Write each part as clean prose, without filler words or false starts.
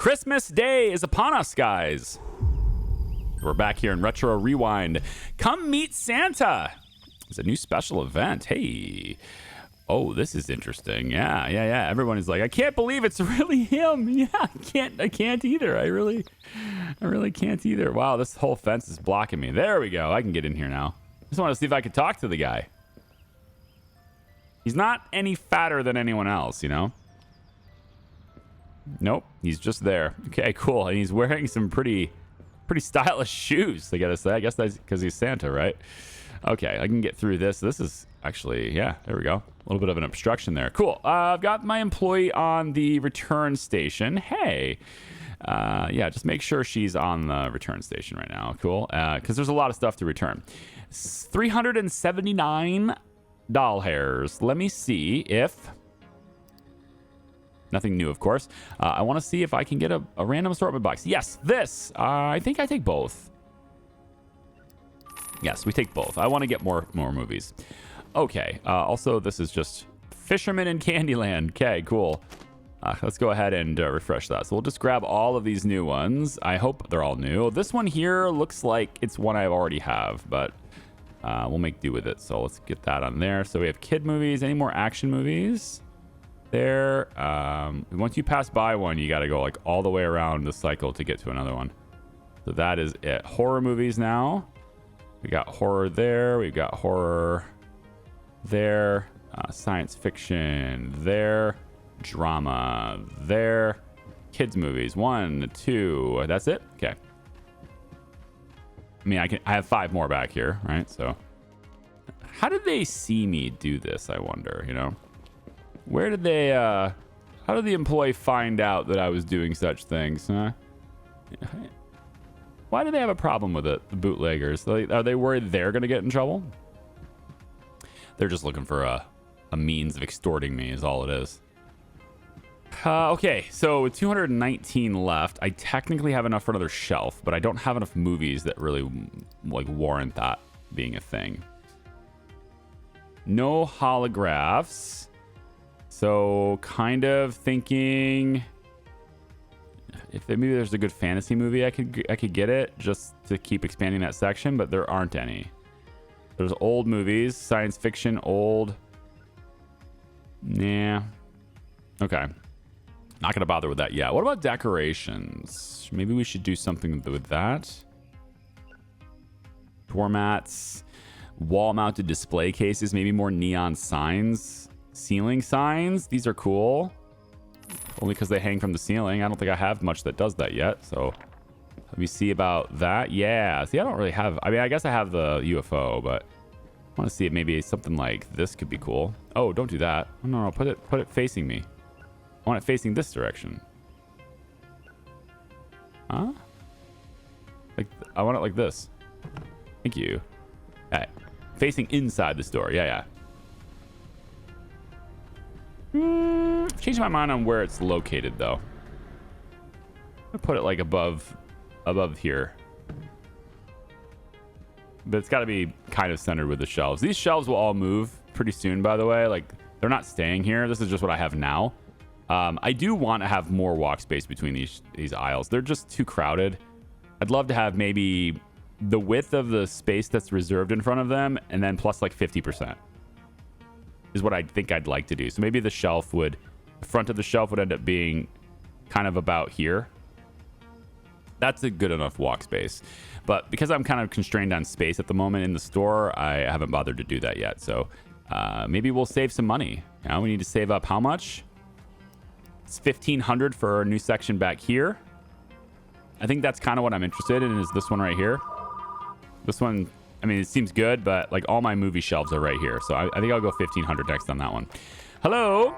Christmas Day is upon us, guys. We're back here in Retro Rewind. Come meet Santa. It's a new special event. Hey. Oh, this is interesting. Yeah. Everyone is like, I can't believe it's really him. Yeah, I can't either. I really can't either. Wow, this whole fence is blocking me. There we go. I can get in here now. Just want to see if I could talk to the guy. He's not any fatter than anyone else, you know? Nope, he's just there. Okay, cool. And he's wearing some pretty stylish shoes, I gotta say. I guess that's because he's Santa, right? Okay, I can get through this. This is actually, yeah, there we go. A little bit of an obstruction there. Cool. I've got my employee on the return station. Hey. Yeah, just make sure she's on the return station right now. Cool. Because there's a lot of stuff to return. 379 doll hairs. Let me see if... Nothing new, of course. I want to see if I can get a random assortment box. Yes, this. I think I take both. Yes, we take both. I want to get more movies. Okay. Also, this is just Fisherman in Candyland. Okay, cool. Let's go ahead and refresh that. So we'll just grab all of these new ones. I hope they're all new. This one here looks like it's one I already have, but we'll make do with it. So let's get that on there. So we have kid movies. Any more action movies? There. Once you pass by one, you got to go like all the way around the cycle to get to another one. So that is it. Horror movies now. We got horror there. We've got horror there. Science fiction there. Drama there. Kids movies. 1, 2. That's it. Okay. I mean, I have 5 more back here, right? So how did they see me do this? I wonder, you know. Where did they, how did the employee find out that I was doing such things, huh? Why do they have a problem with it, the bootleggers? Are they worried they're going to get in trouble? They're just looking for a means of extorting me is all it is. Okay, so with 219 left, I technically have enough for another shelf, but I don't have enough movies that really, like, warrant that being a thing. No holographs. So kind of thinking if maybe there's a good fantasy movie I could get it just to keep expanding that section, but there aren't any. There's old movies, science fiction, old. Nah. Okay. Not gonna bother with that yet. What about decorations? Maybe we should do something with that. Door mats, wall-mounted display cases, maybe more neon signs. Ceiling signs, these are cool. Only because they hang from the ceiling. I don't think I have much that does that yet. So let me see about that. Yeah, see, I don't really have, I mean, I guess I have the UFO, but I want to see if maybe something like this could be cool. Oh, don't do that. Oh, no, put it facing me. I want it facing this direction. Huh? Like, I want it like this. Thank you. All right. Facing inside the store. Yeah. I've changed my mind on where it's located, though. I'm gonna put it like above here. But it's got to be kind of centered with the shelves. These shelves will all move pretty soon, by the way. Like, they're not staying here. This is just what I have now. I do want to have more walk space between these aisles. They're just too crowded. I'd love to have maybe the width of the space that's reserved in front of them, and then plus like 50%. Is what I think I'd like to do. So maybe the front of the shelf would end up being kind of about here. That's a good enough walk space. But because I'm kind of constrained on space at the moment in the store, I haven't bothered to do that yet. So maybe we'll save some money. You know, we need to save up how much? It's $1,500 for a new section back here. I think that's kind of what I'm interested in, is this one right here. This one, I mean, it seems good, but like all my movie shelves are right here. So I think I'll go $1,500 next on that one. Hello.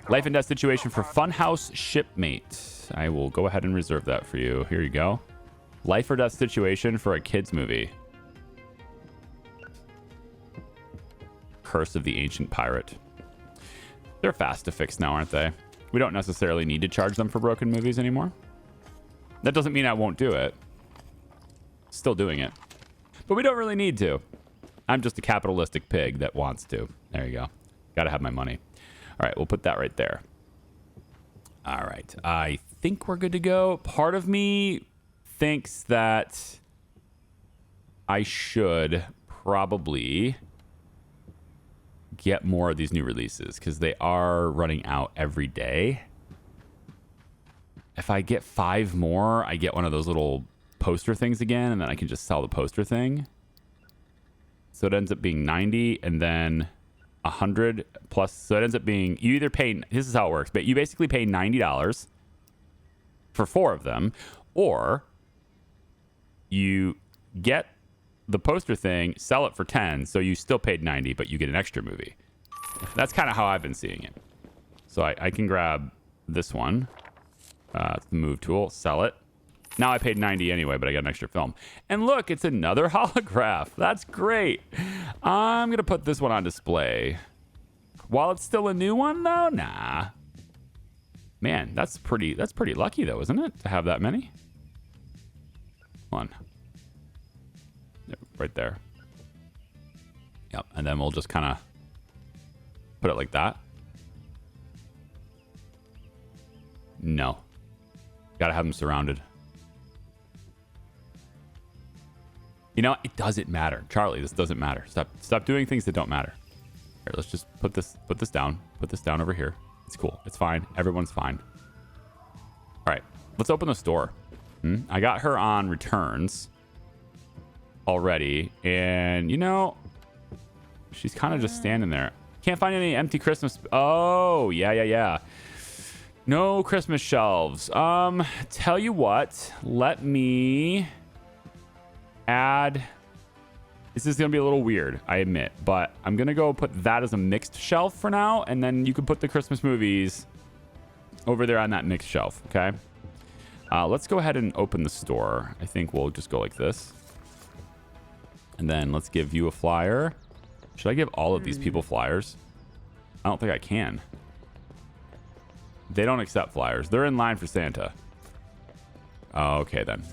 Life and death situation for Funhouse Shipmate. I will go ahead and reserve that for you. Here you go. Life or death situation for a kid's movie. Curse of the Ancient Pirate. They're fast to fix now, aren't they? We don't necessarily need to charge them for broken movies anymore. That doesn't mean I won't do it. Still doing it. But we don't really need to. I'm just a capitalistic pig that wants to. There you go. Gotta have my money. All right, we'll put that right there. All right. I think we're good to go. Part of me thinks that I should probably get more of these new releases because they are running out every day. If I get 5 more, I get one of those little poster things again, and then I can just sell the poster thing. So it ends up being 90 and then 100 plus. So it ends up being, you either pay, this is how it works, but you basically pay $90 for 4 of them, or you get the poster thing, sell it for 10, so you still paid 90, but you get an extra movie. That's kind of how I've been seeing it. So I can grab this one. It's the move tool, sell it. Now I paid 90 anyway, but I got an extra film. And look, it's another holograph. That's great. I'm going to put this one on display. While it's still a new one, though, nah. Man, that's pretty lucky, though, isn't it? To have that many? One. Yep, right there. Yep, and then we'll just kind of put it like that. No. Gotta have them surrounded. You know, it doesn't matter. Charlie, this doesn't matter. Stop doing things that don't matter. Here, let's just put this down. Put this down over here. It's cool. It's fine. Everyone's fine. All right. Let's open the store. I got her on returns already. And, you know, she's kind of just standing there. Can't find any empty Christmas. Oh, yeah. No Christmas shelves. Tell you what. Let me add. This is going to be a little weird, I admit, but I'm going to go put that as a mixed shelf for now, and then you can put the Christmas movies over there on that mixed shelf, okay? Let's go ahead and open the store. I think we'll just go like this. And then let's give you a flyer. Should I give all of these people flyers? I don't think I can. They don't accept flyers. They're in line for Santa. Oh, okay, then.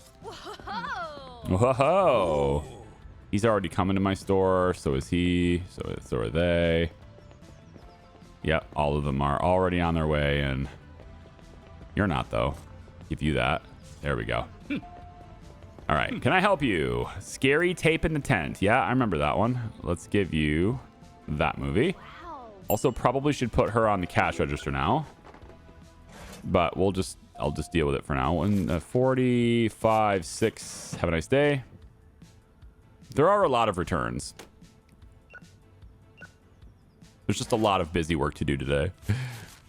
Whoa! He's already coming to my store. So is he. So are they. Yep, all of them are already on their way. And you're not, though. Give you that. There we go. All right. Can I help you? Scary Tape in the Tent. Yeah, I remember that one. Let's give you that movie. Wow. Also, probably should put her on the cash register now. But I'll just deal with it for now. 45, 6. Have a nice day. There are a lot of returns. There's just a lot of busy work to do today.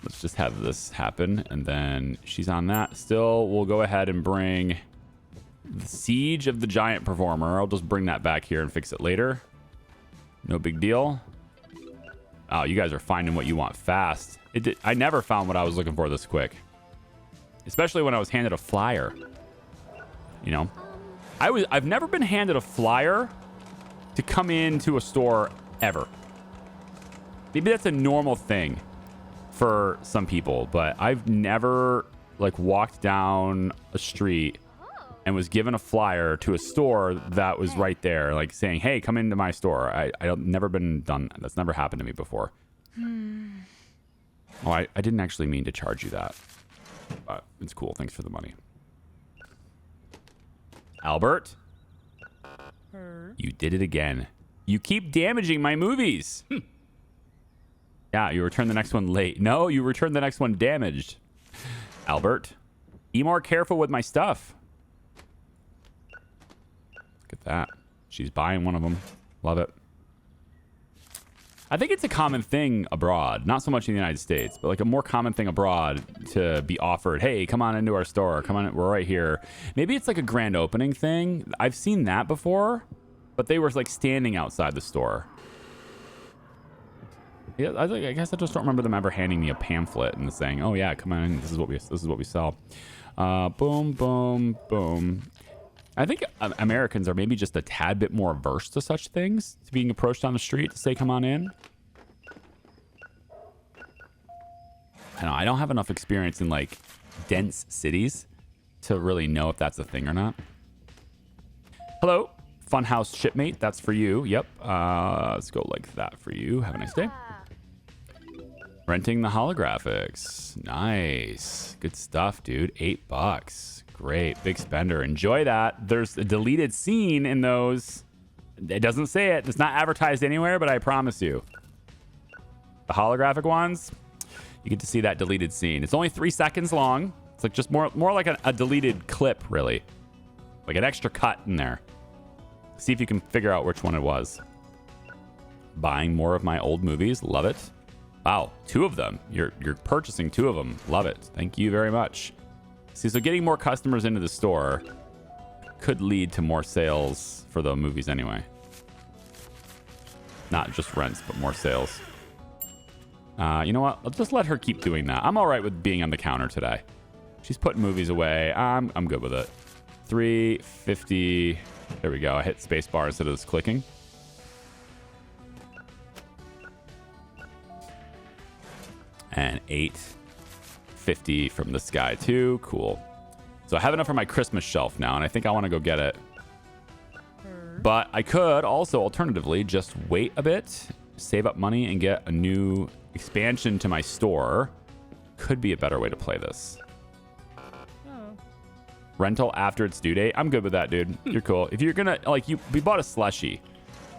Let's just have this happen. And then she's on that. Still, we'll go ahead and bring the Siege of the Giant Performer. I'll just bring that back here and fix it later. No big deal. Oh, you guys are finding what you want fast. I never found what I was looking for this quick. Especially when I was handed a flyer. You know? I've never been handed a flyer to come into a store ever. Maybe that's a normal thing for some people, but I've never like walked down a street and was given a flyer to a store that was right there, like saying, "Hey, come into my store." I've never been done. That's never happened to me before. Oh, I didn't actually mean to charge you that, but it's cool. Thanks for the money. Albert, you did it again. You keep damaging my movies. Yeah, you return the next one late. No, you return the next one damaged. Albert, be more careful with my stuff. Look at that. She's buying one of them. Love it. I think it's a common thing abroad, not so much in the United States, but like a more common thing abroad to be offered, hey, come on into our store. Come on, we're right here. Maybe it's like a grand opening thing. I've seen that before, but they were like standing outside the store. Yeah, I guess I just don't remember them ever handing me a pamphlet and saying, "Oh yeah, come on, this is what we sell." Boom, boom, boom. I think Americans are maybe just a tad bit more averse to such things, to being approached on the street to say, "Come on in." I don't have enough experience in like dense cities to really know if that's a thing or not. Hello, Funhouse Shipmate. That's for you. Yep. Let's go like that for you. Have a nice day. Renting the holographics. Nice. Good stuff, dude. $8. Great. Big spender. Enjoy that. There's a deleted scene in those. It doesn't say it. It's not advertised anywhere, but I promise you. The holographic ones, you get to see that deleted scene. It's only 3 seconds long. It's like just more like a deleted clip, really. Like an extra cut in there. See if you can figure out which one it was. Buying more of my old movies. Love it. Wow, 2 of them. You're purchasing 2 of them. Love it. Thank you very much. See, so getting more customers into the store could lead to more sales for the movies anyway. Not just rents, but more sales. You know what? I'll just let her keep doing that. I'm all right with being on the counter today. She's putting movies away. I'm good with it. 350. There we go. I hit spacebar instead of just clicking. And 850 from this guy too. Cool. So I have enough for my Christmas shelf now, and I think I want to go get it. But I could also alternatively just wait a bit, save up money, and get a new expansion to my store. Could be a better way to play this. Rental after its due date. I'm good with that, dude. You're cool. If you're gonna we bought a slushie.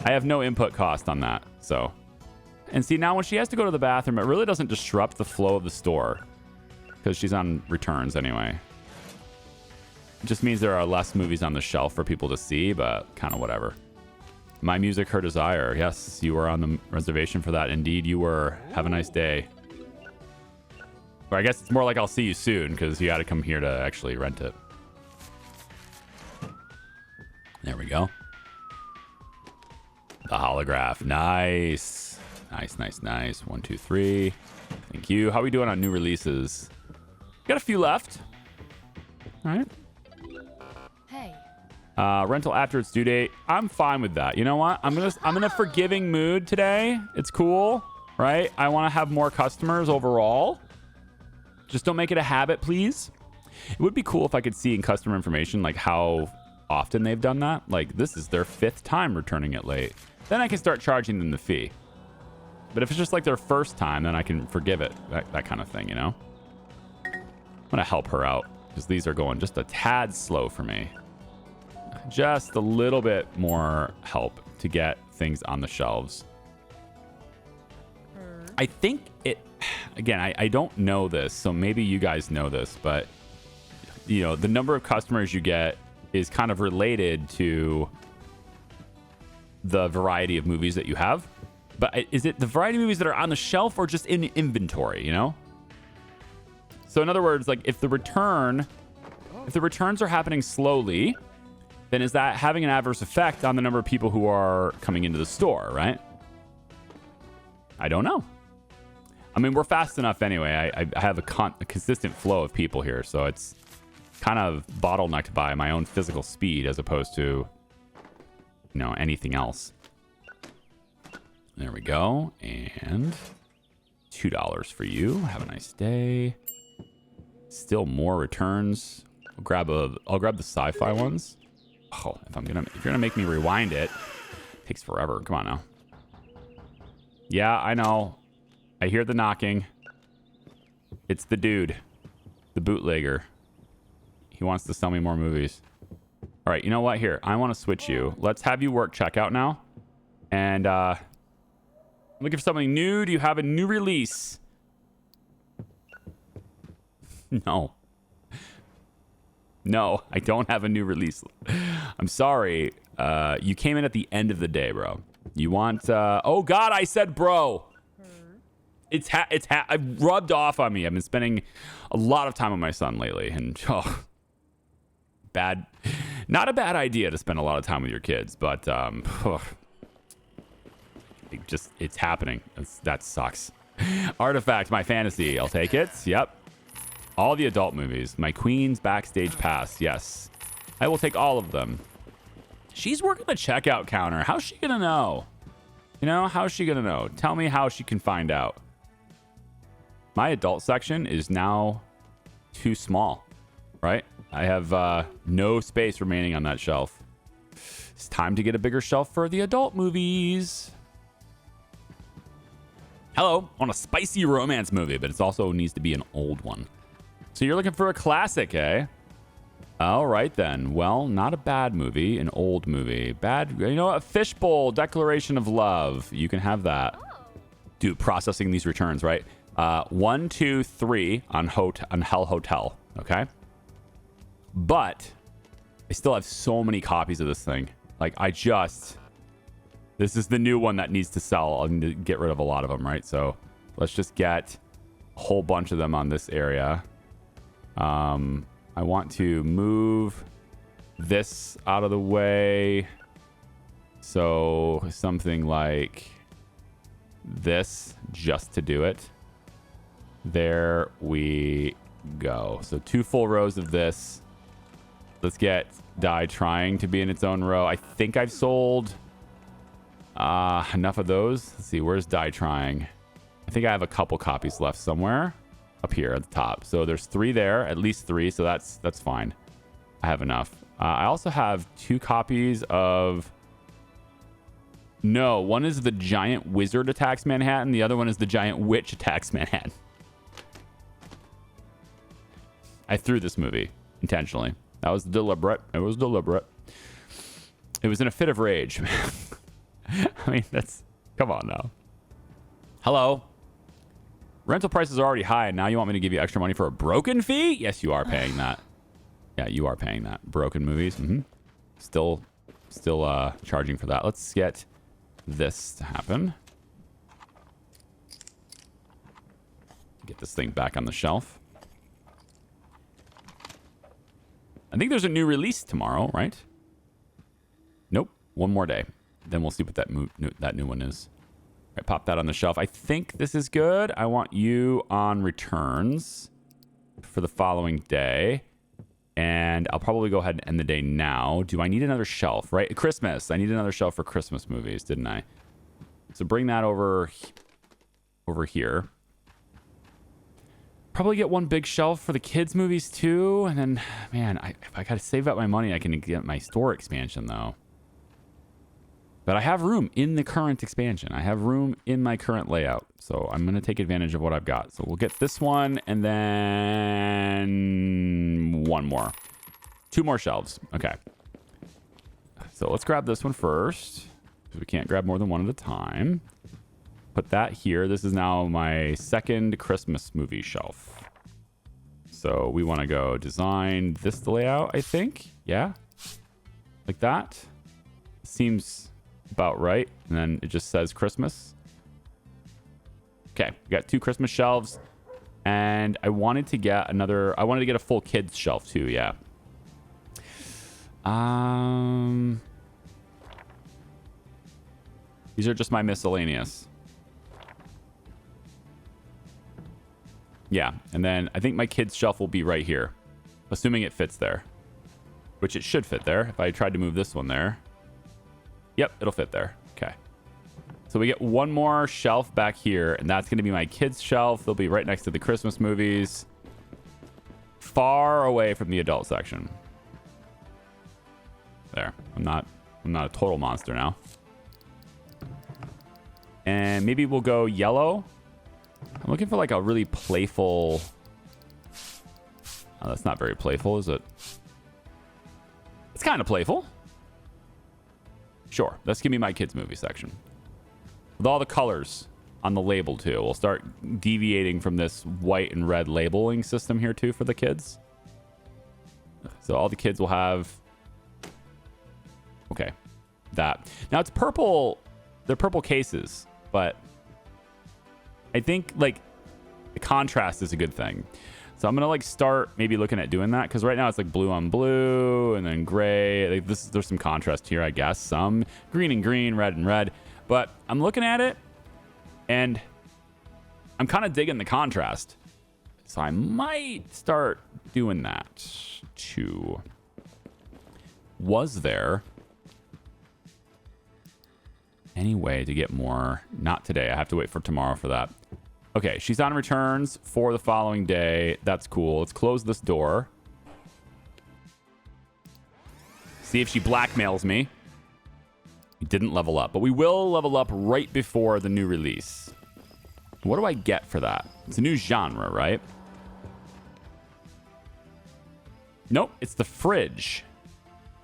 I have no input cost on that. So, and see, now when she has to go to the bathroom, it really doesn't disrupt the flow of the store because she's on returns anyway. It just means there are less movies on the shelf for people to see, but kind of whatever. My music, her desire. Yes, you were on the reservation for that. Indeed, you were. Have a nice day. Or I guess it's more like I'll see you soon because you got to come here to actually rent it. There we go. The holograph. Nice. Nice. 1, 2, 3. Thank you. How are we doing on new releases? Got a few left. All right. Hey. Rental after its due date. I'm fine with that. You know what? I'm in a forgiving mood today. It's cool, right? I want to have more customers overall. Just don't make it a habit, please. It would be cool if I could see in customer information like how often they've done that. Like this is their 5th time returning it late. Then I can start charging them the fee. But if it's just like their first time, then I can forgive it. That kind of thing, you know? I'm going to help her out because these are going just a tad slow for me. Just a little bit more help to get things on the shelves. I think it, again, I don't know this, so maybe you guys know this, but you know, the number of customers you get is kind of related to the variety of movies that you have. But is it the variety of movies that are on the shelf or just in inventory, you know? So in other words, like if the returns are happening slowly, then is that having an adverse effect on the number of people who are coming into the store, right? I don't know. I mean, we're fast enough anyway. I have a consistent flow of people here, so it's kind of bottlenecked by my own physical speed as opposed to, you know, anything else. There we go. And $2 for you. Have a nice day. Still more returns. I'll grab the sci-fi ones. Oh, if you're gonna make me rewind it, takes forever. Come on now. Yeah, I know. I hear the knocking. It's the dude, the bootlegger. He wants to sell me more movies. All right, you know what? Here, I want to switch you. Let's have you work checkout now. And looking for something new. Do you have a new release? No. No, I don't have a new release. I'm sorry. You came in at the end of the day, bro. You want... oh, God, I said bro. I've rubbed off on me. I've been spending a lot of time with my son lately. And, not a bad idea to spend a lot of time with your kids. But, it's happening. That sucks. Artifact, my fantasy. I'll take it. Yep. All the adult movies. My Queen's Backstage Pass. Yes. I will take all of them. She's working the checkout counter. How's she going to know? You know, how's she going to know? Tell me how she can find out. My adult section is now too small, right? I have no space remaining on that shelf. It's time to get a bigger shelf for the adult movies. Hello, on a spicy romance movie, but it also needs to be an old one. So you're looking for a classic, eh? All right, then. Well, not a bad movie, an old movie. Bad, you know what? Fishbowl, Declaration of Love. You can have that. Dude, processing these returns, right? 1, 2, 3 on Hell Hotel, okay? But I still have so many copies of this thing. Like, this is the new one that needs to sell. I need to get rid of a lot of them, right? So let's just get a whole bunch of them on this area. I want to move this out of the way. So something like this, just to do it. There we go. So 2 full rows of this. Let's get Die Trying to be in its own row. I think I've sold enough of those. Let's see, where's Die Trying? I think I have a couple copies left somewhere up here at the top. So there's 3 there, at least 3. So that's fine. I have enough. I also have 2 copies of... No, one is the Giant Wizard Attacks Manhattan. The other one is the Giant Witch Attacks Manhattan. I threw this movie intentionally. That was deliberate. It was deliberate. It was in a fit of rage. I mean, come on now. Hello. Rental prices are already high, and now you want me to give you extra money for a broken fee? Yes, you are paying that. Yeah, you are paying that. Broken movies. Still charging for that. Let's get this to happen. Get this thing back on the shelf. I think there's a new release tomorrow, right? Nope. One more day. Then we'll see what that new one is. All right, pop that on the shelf. I think this is good. I want you on returns for the following day. And I'll probably go ahead and end the day now. Do I need another shelf, right? Christmas. I need another shelf for Christmas movies, didn't I? So bring that over here. Probably get one big shelf for the kids' movies too. And then, man, if I got to save up my money, I can get my store expansion though. But I have room in the current expansion. I have room in my current layout. So I'm going to take advantage of what I've got. So we'll get this one and then one more. 2 more shelves. Okay. So let's grab this one first. We can't grab more than one at a time. Put that here. This is now my second Christmas movie shelf. So we want to go design this layout, I think. Yeah. Like that. Seems about right. And then it just says Christmas. Okay, we got 2 Christmas shelves. And I wanted to get a full kids shelf too, yeah. These are just my miscellaneous. Yeah, and then I think my kids shelf will be right here. Assuming it fits there. Which it should fit there. If I tried to move this one there. Yep, it'll fit there. Okay. So we get one more shelf back here, and that's going to be my kids' shelf. They'll be right next to the Christmas movies. Far away from the adult section. There. I'm not a total monster now. And maybe we'll go yellow. I'm looking for like a really playful... Oh, that's not very playful, is it? It's kind of playful. Sure, let's give me my kids movie section. With all the colors on the label too. We'll start deviating from this white and red labeling system here too for the kids. So all the kids will have... Okay, that. Now it's purple. They're purple cases, but I think like the contrast is a good thing. So I'm going to like start maybe looking at doing that because right now it's like blue on blue and then gray. Like there's some contrast here, I guess. Some green and green, red and red. But I'm looking at it and I'm kind of digging the contrast. So I might start doing that too. Was there any way to get more? Not today. I have to wait for tomorrow for that. Okay, she's on returns for the following day. That's cool. Let's close this door. See if she blackmails me. We didn't level up, but we will level up right before the new release. What do I get for that? It's a new genre, right? Nope, it's the fridge.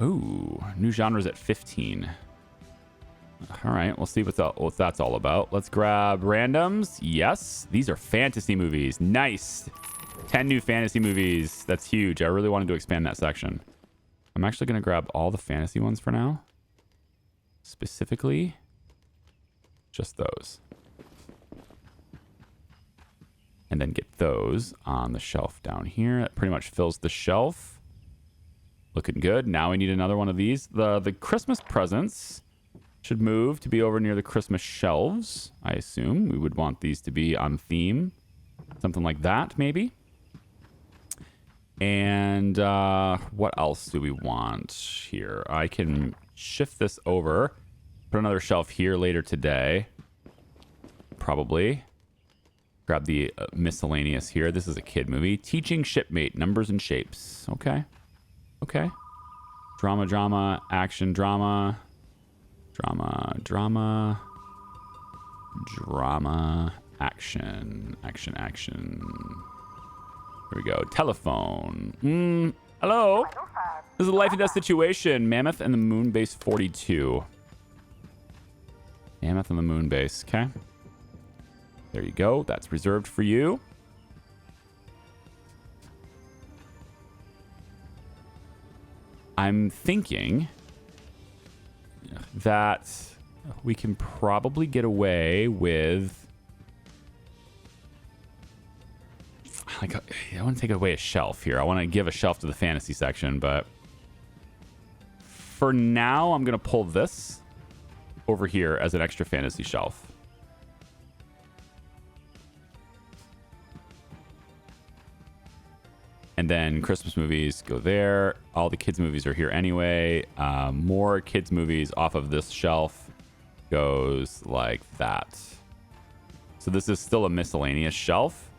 Ooh, new genre's at 15. All right, we'll see what that's all about. Let's grab randoms. Yes, these are fantasy movies. Nice. 10 new fantasy movies. That's huge. I really wanted to expand that section. I'm actually going to grab all the fantasy ones for now. Specifically, just those. And then get those on the shelf down here. That pretty much fills the shelf. Looking good. Now we need another one of these. The Christmas presents should move to be over near the Christmas shelves, I assume. We would want these to be on theme. Something like that, maybe. And what else do we want here? I can shift this over. Put another shelf here later today. Probably. Grab the miscellaneous here. This is a kid movie. Teaching Shipmate, Numbers and Shapes. Okay. Okay. Drama, drama, action, drama. Drama, drama. Drama, action, action, action. Here we go. Telephone. Hello? This is a life and death situation. Mammoth and the Moon Base 42. Mammoth and the Moon Base. Okay. There you go. That's reserved for you. I'm thinking that we can probably get away with... Like, I want to take away a shelf here. I want to give a shelf to the fantasy section, but for now, I'm going to pull this over here as an extra fantasy shelf. And then Christmas movies go there. All the kids' movies are here anyway. More kids' movies off of this shelf goes like that. So this is still a miscellaneous shelf.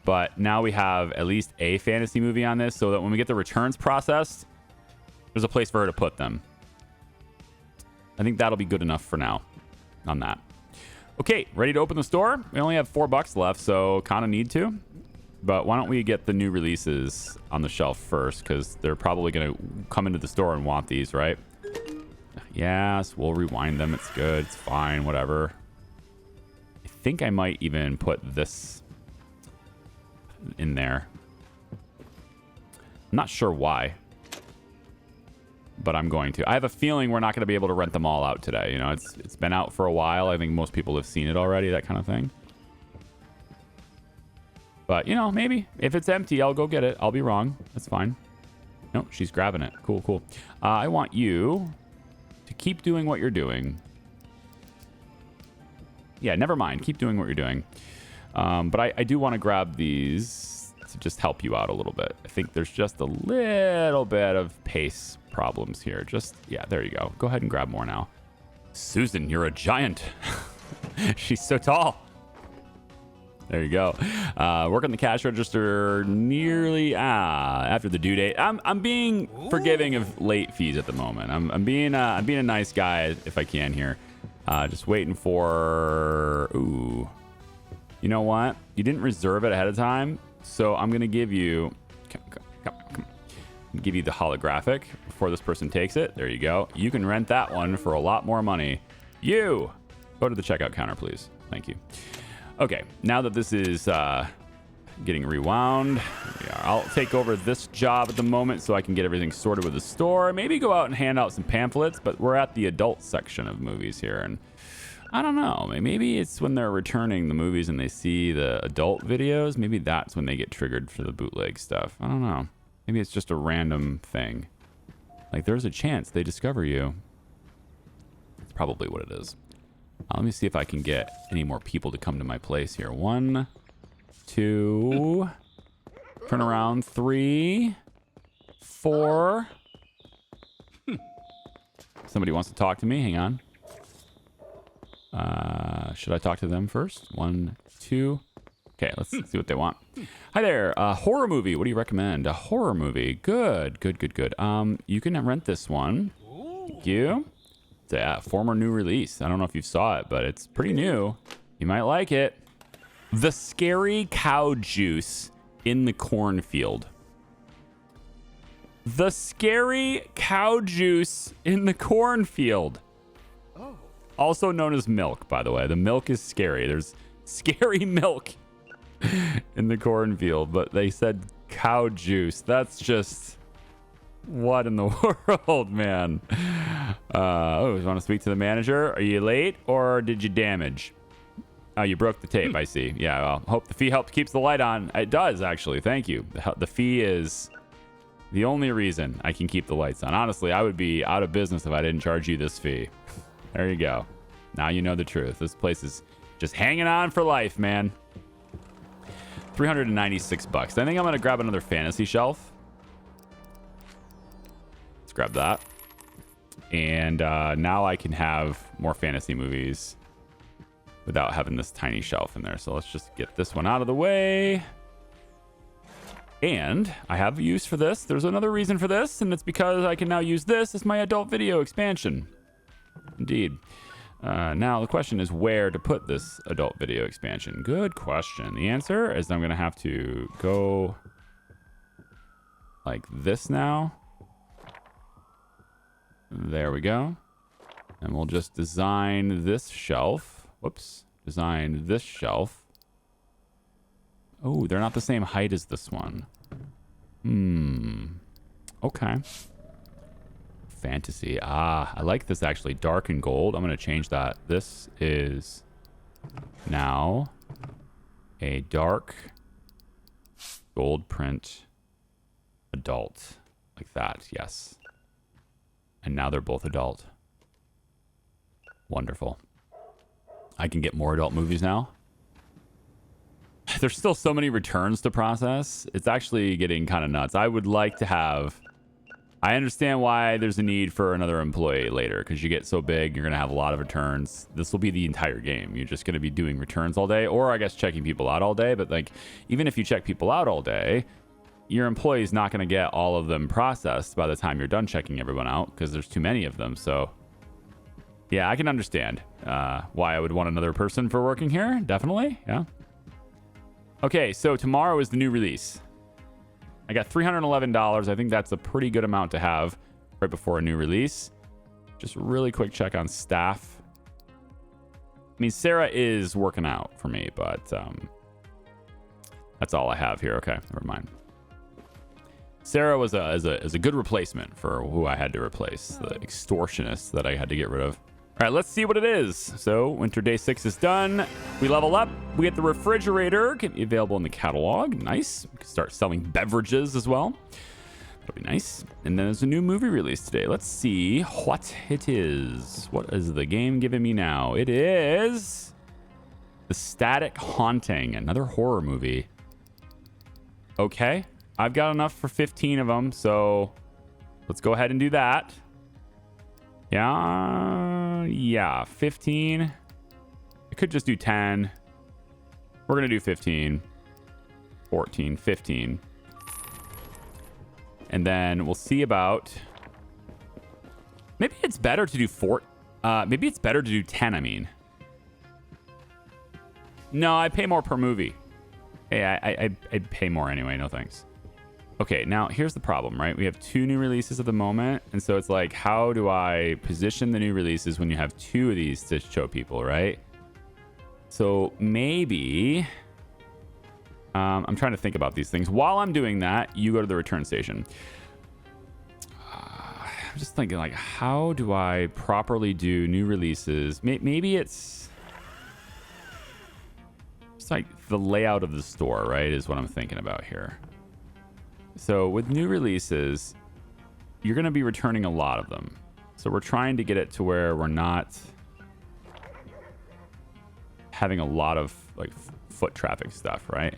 But now we have at least a fantasy movie on this so that when we get the returns processed, there's a place for her to put them. I think that'll be good enough for now on that. Okay, ready to open the store? We only have $4 left, so kind of need to. But why don't we get the new releases on the shelf first, because they're probably going to come into the store and want these, right? Yes, we'll rewind them. It's good. It's fine. Whatever. I think I might even put this in there. I'm not sure why, but I'm going to. I have a feeling we're not going to be able to rent them all out today. You know, it's been out for a while. I think most people have seen it already, that kind of thing. But, you know, maybe. If it's empty, I'll go get it. I'll be wrong. That's fine. No, she's grabbing it. Cool, cool. I want you to keep doing what you're doing. Yeah, never mind. Keep doing what you're doing. But I do want to grab these to just help you out a little bit. I think there's just a little bit of pace problems here. Just, yeah, there you go. Go ahead and grab more now. Susan, you're a giant. She's so tall. There you go. Working the cash register nearly after the due date. I'm being forgiving of late fees at the moment. I'm being a nice guy if I can here. Just waiting for. Ooh, you know what? You didn't reserve it ahead of time, so I'm gonna give you. Come. Give you the holographic before this person takes it. There you go. You can rent that one for a lot more money. You go to the checkout counter, please. Thank you. Okay, now that this is getting rewound, I'll take over this job at the moment so I can get everything sorted with the store. Maybe go out and hand out some pamphlets, but we're at the adult section of movies here. And I don't know, maybe it's when they're returning the movies and they see the adult videos. Maybe that's when they get triggered for the bootleg stuff. I don't know. Maybe it's just a random thing. Like, there's a chance they discover you. That's probably what it is. Let me see if I can get any more people to come to my place here. 1, 2, turn around, 3, 4. Somebody wants to talk to me. Hang on. Should I talk to them first? 1, 2. Okay, let's see what they want. Hi there. Horror movie. What do you recommend? A horror movie. Good. You can rent this one. Thank you. Yeah, former new release. I don't know if you saw it, but it's pretty new. You might like it. The scary cow juice in the cornfield. The scary cow juice in the cornfield. Oh. Also known as milk, by the way. The milk is scary. There's scary milk in the cornfield, but they said cow juice. That's just... what in the world, man? Oh, you want to speak to the manager? Are you late or did you damage? Oh, you broke the tape. I see. Yeah, well, hope the fee helps keeps the light on. It does, actually. Thank you. The fee is the only reason I can keep the lights on. Honestly, I would be out of business if I didn't charge you this fee. There you go. Now you know the truth. This place is just hanging on for life, man. 396 bucks. I think I'm going to grab another fantasy shelf. Let's grab that. And now I can have more fantasy movies without having this tiny shelf in there. So let's just get this one out of the way. And I have a use for this. There's another reason for this, and it's because I can now use this as my adult video expansion. Indeed. Now the question is where to put this adult video expansion. Good question. The answer is I'm going to have to go like this now. There we go. And we'll just design this shelf. Whoops. Design this shelf. Oh, they're not the same height as this one. Okay. Fantasy. Ah, I like this actually. Dark and gold. I'm going to change that. This is now a dark gold print adult. Like that. Yes. And now they're both adult. Wonderful. I can get more adult movies now. There's still so many returns to process. It's actually getting kind of nuts. I would like to have... I understand why there's a need for another employee later, because you get so big, you're going to have a lot of returns. This will be the entire game. You're just going to be doing returns all day, or I guess checking people out all day. But like, even if you check people out all day, your employee's not going to get all of them processed by the time you're done checking everyone out, because there's too many of them. So yeah, I can understand why I would want another person for working here. Definitely. Yeah. Okay, so tomorrow is the new release. I got $311. I think that's a pretty good amount to have right before a new release. Just a really quick check on staff. I mean, Sarah is working out for me, but that's all I have here. Okay, never mind. Sarah was a good replacement for who I had to replace, the extortionist that I had to get rid of. All right, let's see what it is. So winter day 6 is done. We level up. We get the refrigerator. Can be available in the catalog. Nice. We can start selling beverages as well. That'll be nice. And then there's a new movie release today. Let's see what it is. What is the game giving me now? It is The Static Haunting, another horror movie. Okay. I've got enough for 15 of them, so let's go ahead and do that. Yeah, 15. I could just do 10. We're going to do 15, 14, 15. And then we'll see about... Maybe it's better to do 4. Maybe it's better to do 10, I mean. No, I pay more per movie. Hey, I pay more anyway, no thanks. Okay, now here's the problem, right? We have 2 new releases at the moment. And so it's like, how do I position the new releases when you have 2 of these to show people, right? So maybe... I'm trying to think about these things. While I'm doing that, you go to the return station. I'm just thinking, like, how do I properly do new releases? Maybe it's... It's like the layout of the store, right, is what I'm thinking about here. So with new releases, you're going to be returning a lot of them. So we're trying to get it to where we're not having a lot of like foot traffic stuff, right?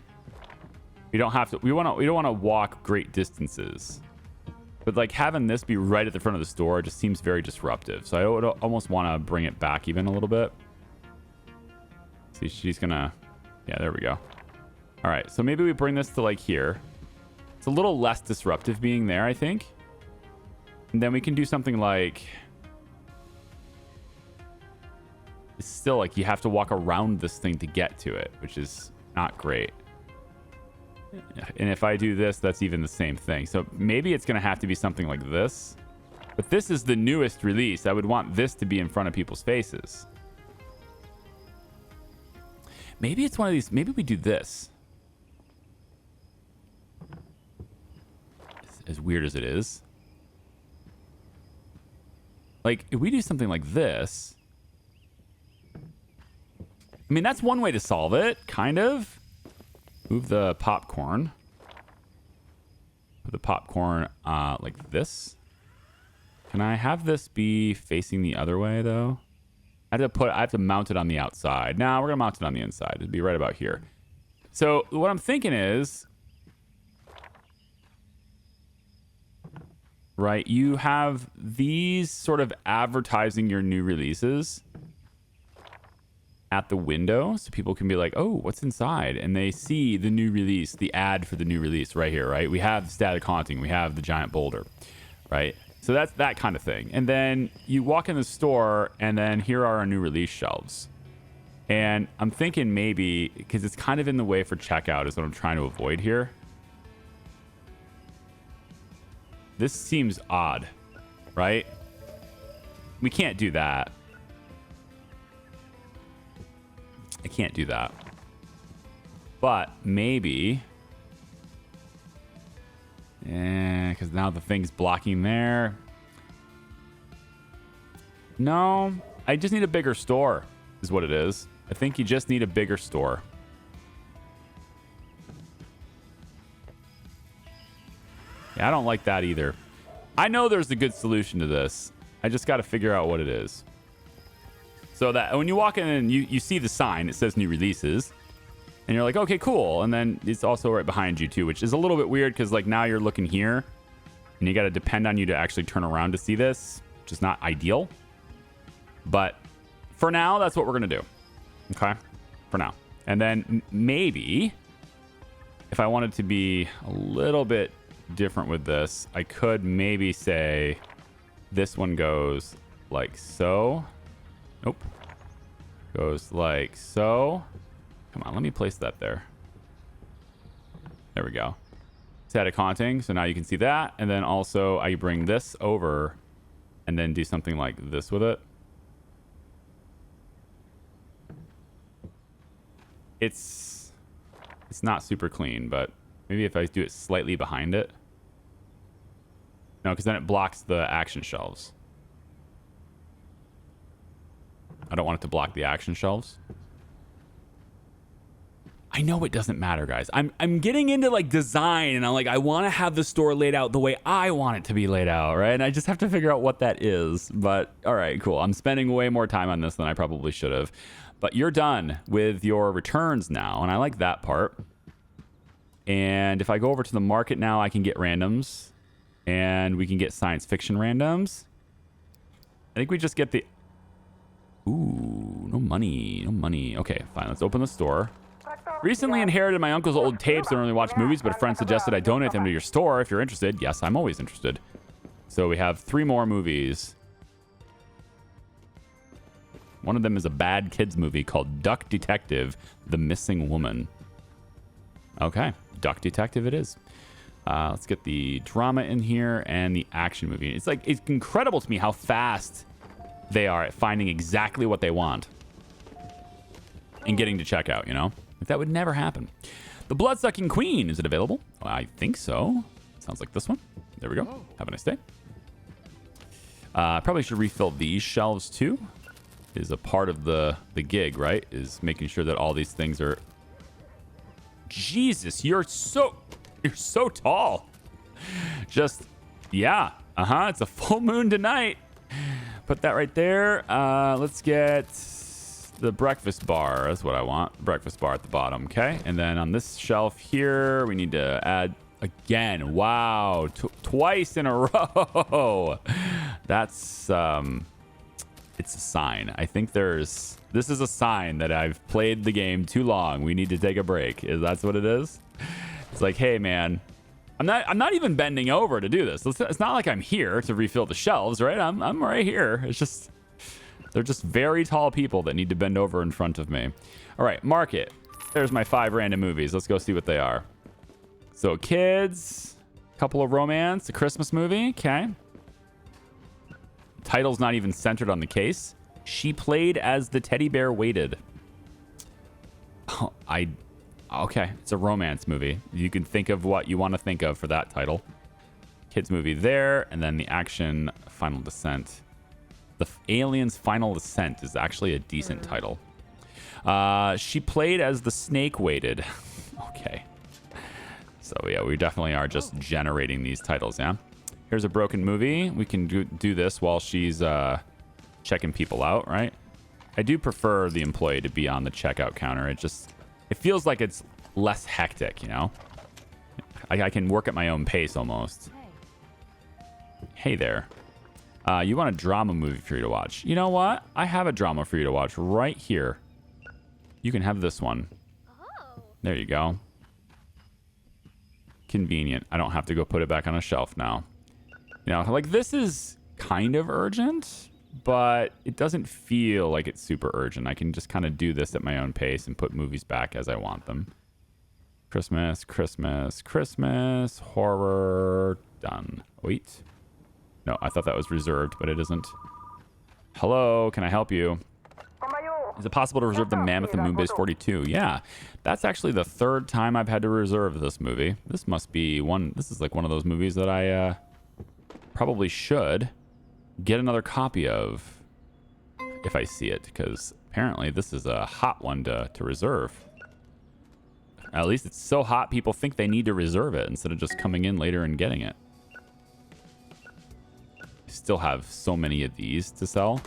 We don't have to. We don't want to walk great distances, but like having this be right at the front of the store just seems very disruptive. So I would almost want to bring it back even a little bit. See, she's gonna. Yeah, there we go. All right, so maybe we bring this to like here. It's a little less disruptive being there, I think. And then we can do something like it's still like you have to walk around this thing to get to it, which is not great. And if I do this, that's even the same thing. So maybe it's going to have to be something like this. But this is the newest release. I would want this to be in front of people's faces. Maybe it's one of these. Maybe we do this. As weird as it is. Like, if we do something like this. I mean, that's one way to solve it, kind of. Move the popcorn. Put the popcorn like this. Can I have this be facing the other way, though? I have to mount it on the outside. Now we're gonna mount it on the inside. It'd be right about here. So what I'm thinking is, right, you have these sort of advertising your new releases at the window, so people can be like, oh, what's inside? And they see the new release, the ad for the new release right here, right? We have the static haunting, we have the giant boulder, right? So that's that kind of thing. And then you walk in the store, and then here are our new release shelves. And I'm thinking maybe, because it's kind of in the way for checkout is what I'm trying to avoid here. This seems odd, right? We can't do that. I can't do that. But maybe... yeah, because now the thing's blocking there. No, I just need a bigger store, is what it is. I think you just need a bigger store. Yeah, I don't like that either. I know there's a good solution to this. I just got to figure out what it is. So that when you walk in and you see the sign, it says new releases. And you're like, okay, cool. And then it's also right behind you too, which is a little bit weird because like now you're looking here and you got to depend on you to actually turn around to see this, which is not ideal. But for now, that's what we're going to do. Okay. For now. And then maybe if I wanted to be a little bit different with this, I could maybe say this one goes like so. Nope. Goes like so. Come on, let me place that there. There we go. Static haunting. So now you can see that. And then also I bring this over and then do something like this with it. It's not super clean, but maybe if I do it slightly behind it. No, because then it blocks the action shelves. I don't want it to block the action shelves. I know it doesn't matter, guys. I'm getting into like design, and I'm like, I want to have the store laid out the way I want it to be laid out, right? And I just have to figure out what that is. But all right, cool. I'm spending way more time on this than I probably should have. But you're done with your returns now, and I like that part. And if I go over to the market now, I can get randoms, and we can get science fiction randoms. I think we just get the... Ooh, no money, no money. Okay, fine. Let's open the store. Recently inherited my uncle's old tapes. Don't really watch movies, but a friend suggested I donate them to your store if you're interested. Yes, I'm always interested. So we have 3 more movies. One of them is a bad kids movie called Duck Detective, The Missing Woman. Okay, Duck Detective it is. Let's get the drama in here and the action movie. It's like, it's incredible to me how fast they are at finding exactly what they want and getting to checkout, you know? Like that would never happen. The Bloodsucking Queen, is it available? I think so. Sounds like this one. There we go. Have a nice day. Probably should refill these shelves too. Is a part of the gig, right? Is making sure that all these things are... Jesus, you're so tall. Just, yeah. It's a full moon tonight. Put that right there. Let's get the breakfast bar. That's what I want. Breakfast bar at the bottom. Okay. And then on this shelf here, we need to add again. Wow. Twice in a row. That's, it's a sign. I think this is a sign that I've played the game too long. We need to take a break. That's what it is? It's like, hey man, I'm not even bending over to do this. It's not like I'm here to refill the shelves, right? I'm right here. It's They're just very tall people that need to bend over in front of me. All right, market. There's my 5 random movies. Let's go see what they are. So kids, couple of romance, a Christmas movie. Okay. Title's not even centered on the case. She played as the teddy bear waited. Oh, okay. It's a romance movie. You can think of what you want to think of for that title. Kids movie there, and then the action Final Descent. The Aliens Final Descent is actually a decent title. She played as the snake waited. Okay. So yeah, we definitely are just generating these titles, yeah? Here's a broken movie. We can do this while she's checking people out, right? I do prefer the employee to be on the checkout counter. It feels like it's less hectic, you know? I can work at my own pace almost. Hey there. You want a drama movie for you to watch? You know what? I have a drama for you to watch right here. You can have this one. There you go. Convenient. I don't have to go put it back on a shelf now. You know, like this is kind of urgent, but it doesn't feel like it's super urgent. I can just kind of do this at my own pace and put movies back as I want them. Christmas, Christmas, Christmas, horror, done. Wait. No, I thought that was reserved, but it isn't. Hello, can I help you? Is it possible to reserve the Mammoth and Moonbase 42? Yeah, that's actually the 3rd time I've had to reserve this movie. This must be this is like one of those movies that I probably should get another copy of if I see it, because apparently this is a hot one to reserve. At least it's so hot people think they need to reserve it instead of just coming in later and getting it. Still have so many of these to sell.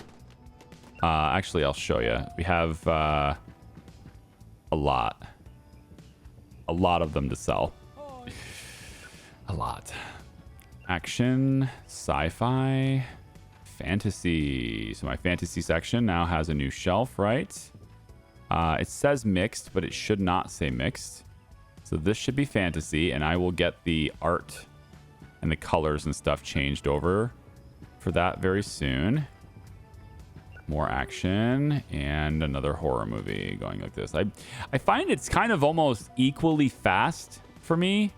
Actually, I'll show you. We have a lot of them to sell. A lot. Action, sci-fi, fantasy. So my fantasy section now has a new shelf, right? It says mixed, but it should not say mixed. So this should be fantasy, and I will get the art and the colors and stuff changed over for that very soon. More action and another horror movie going like this. I find it's kind of almost equally fast for me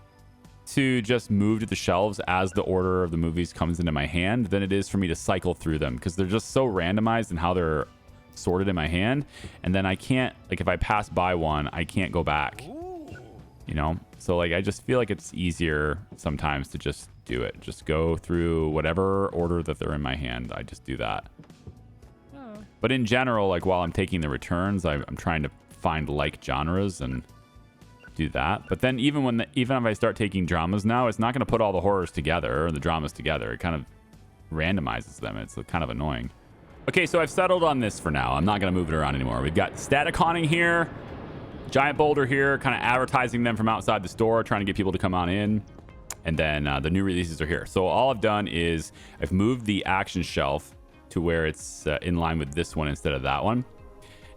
to just move to the shelves as the order of the movies comes into my hand than it is for me to cycle through them, because they're just so randomized in how they're sorted in my hand. And then I can't, like, if I pass by one, I can't go back, you know? So like, I just feel like it's easier sometimes to just do it. Just go through whatever order that they're in my hand. I just do that. But in general, like while I'm taking the returns, I'm trying to find like genres and do that. But then even if I start taking dramas now, it's not going to put all the horrors together or the dramas together. It kind of randomizes them. It's kind of annoying. Okay, so I've settled on this for now. I'm not going to move it around anymore. We've got Staticoning here, Giant Boulder here, kind of advertising them from outside the store, trying to get people to come on in. And then the new releases are here. So all I've done is I've moved the action shelf to where it's in line with this one instead of that one.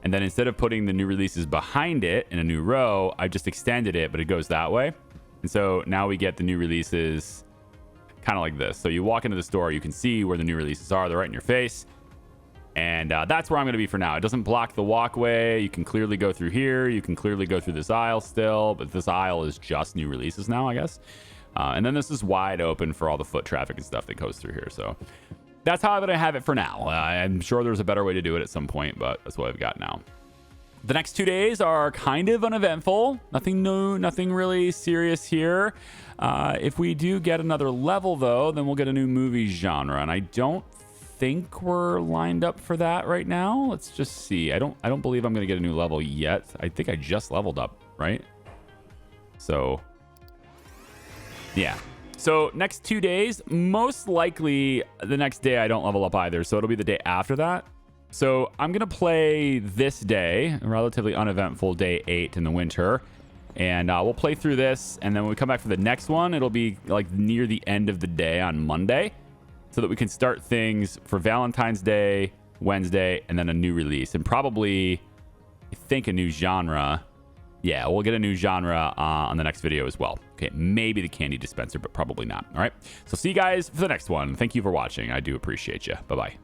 And then instead of putting the new releases behind it in a new row, I just extended it, but it goes that way. And so now we get the new releases kind of like this. So you walk into the store, you can see where the new releases are. They're right in your face. And that's where I'm going to be for now. It doesn't block the walkway. You can clearly go through here. You can clearly go through this aisle still, but this aisle is just new releases now, I guess. And then this is wide open for all the foot traffic and stuff that goes through here. So that's how I'm going to have it for now. I'm sure there's a better way to do it at some point, but that's what I've got now. The next 2 days are kind of uneventful. Nothing new, nothing really serious here. If we do get another level, though, then we'll get a new movie genre. And I don't think we're lined up for that right now. Let's just see. I don't believe I'm going to get a new level yet. I think I just leveled up, right? So, yeah. So next 2 days, most likely the next day I don't level up either. So it'll be the day after that. So I'm going to play this day, a relatively uneventful day 8 in the winter. And we'll play through this. And then when we come back for the next one, it'll be like near the end of the day on Monday, so that we can start things for Valentine's Day, Wednesday, and then a new release. And probably, I think, a new genre. Yeah, we'll get a new genre on the next video as well. Okay, maybe the candy dispenser, but probably not. All right, so see you guys for the next one. Thank you for watching. I do appreciate you. Bye-bye.